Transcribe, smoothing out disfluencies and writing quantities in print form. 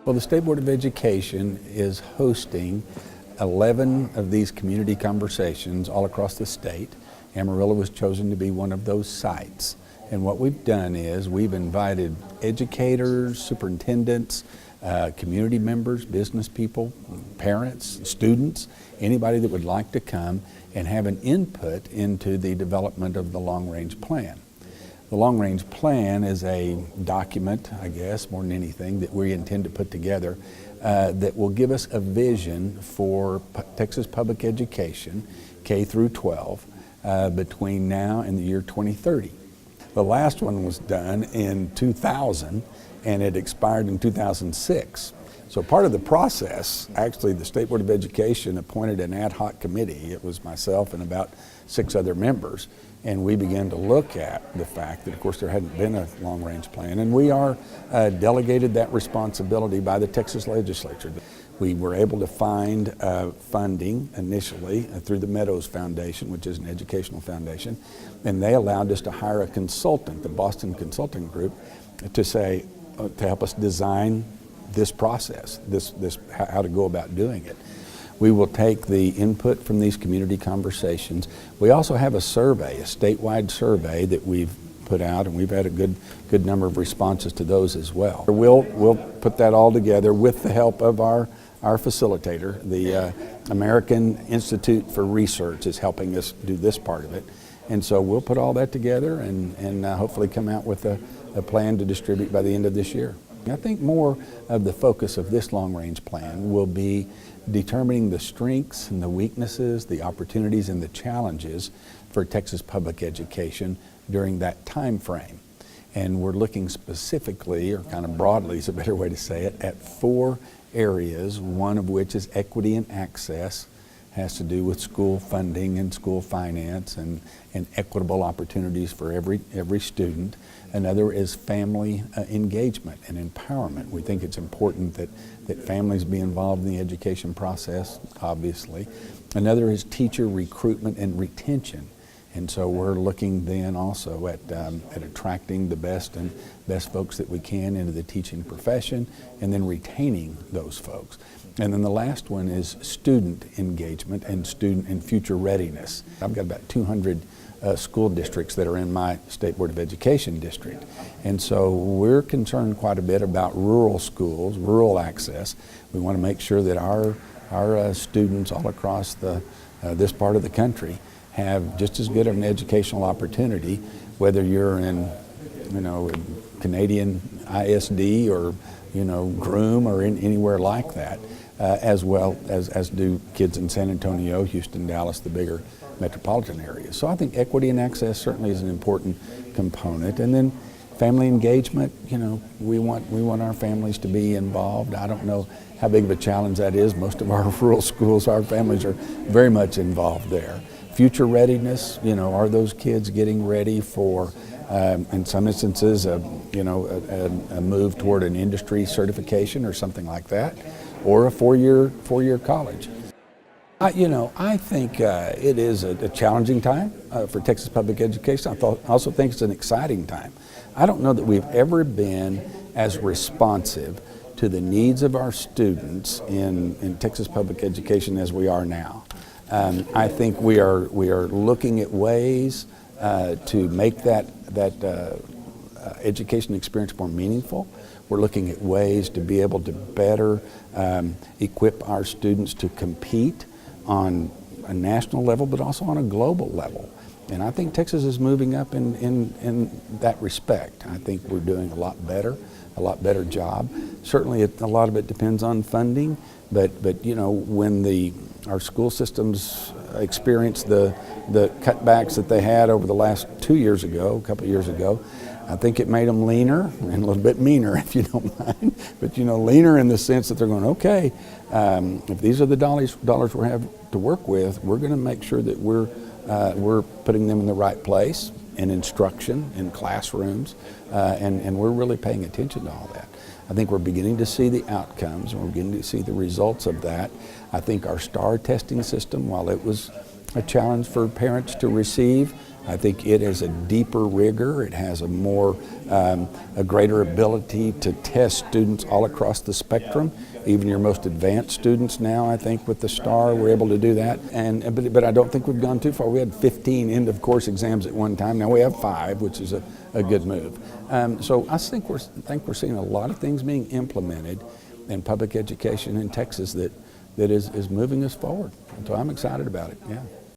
Well, the State Board of Education is hosting 11 of these community conversations all across the state. Amarillo was chosen to be one of those sites. And what we've done is we've invited educators, superintendents, community members, business people, parents, students, anybody that would like to come and have an input into the development of the long-range plan. The long-range plan is a document, I guess, more than anything, that we intend to put together that will give us a vision for Texas public education, K through 12, between now and the year 2030. The last one was done in 2000, and it expired in 2006. So part of the process, actually the State Board of Education appointed an ad hoc committee. It was myself and about 6 other members, and we began to look at the fact that, of course, there hadn't been a long-range plan, and we are delegated that responsibility by the Texas legislature. We were able to find funding initially through the Meadows Foundation, which is an educational foundation, and they allowed us to hire a consultant, the Boston Consulting Group, to help us design this process, how to go about doing it. We will take the input from these community conversations. We also have a survey, a statewide survey that we've put out, and we've had a good number of responses to those as well. We'll put that all together with the help of our facilitator. The American Institute for Research is helping us do this part of it. And so we'll put all that together and hopefully come out with a plan to distribute by the end of this year. I think more of the focus of this long-range plan will be determining the strengths and the weaknesses, the opportunities and the challenges for Texas public education during that time frame. And we're looking specifically, or kind of broadly is a better way to say it, at 4 areas, one of which is equity and access, has to do with school funding and school finance and equitable opportunities for every student. Another is family engagement and empowerment. We think it's important that families be involved in the education process, obviously. Another is teacher recruitment and retention. And so we're looking then also at attracting the best folks that we can into the teaching profession and then retaining those folks. And then the last one is student engagement and student and future readiness. I've got about 200 school districts that are in my State Board of Education district. And so we're concerned quite a bit about rural schools, rural access. We want to make sure that our students all across this part of the country have just as good of an educational opportunity, whether you're in, Canadian ISD or, Groom or anywhere like that, as well as do kids in San Antonio, Houston, Dallas, the bigger metropolitan areas. So I think equity and access certainly is an important component. And then family engagement, we want our families to be involved. I don't know how big of a challenge that is. Most of our rural schools, our families are very much involved there. Future readiness, are those kids getting ready for, in some instances, a move toward an industry certification or something like that, or a four-year college. I think it is a challenging time for Texas public education. I also think it's an exciting time. I don't know that we've ever been as responsive to the needs of our students in Texas public education as we are now. I think we are looking at ways to make that education experience more meaningful. We're looking at ways to be able to better equip our students to compete on a national level, but also on a global level. And I think Texas is moving up in that respect. I think we're doing a lot better job. Certainly a lot of it depends on funding, but when our school systems experienced the cutbacks that they had over the last a couple of years ago, I think it made them leaner and a little bit meaner, if you don't mind. But leaner in the sense that they're going, okay, if these are the dollars we have to work with, we're going to make sure that we're putting them in the right place in instruction, in classrooms, and we're really paying attention to all that. I think we're beginning to see the outcomes, and we're beginning to see the results of that. I think our STAR testing system, while it was a challenge for parents to receive, I think it has a deeper rigor. It has a greater ability to test students all across the spectrum. Even your most advanced students now, I think, with the STAR, we're able to do that. But I don't think we've gone too far. We had 15 end-of-course exams at one time. Now we have 5, which is a good move. So I think we're seeing a lot of things being implemented in public education in Texas that is moving us forward. And so I'm excited about it, yeah.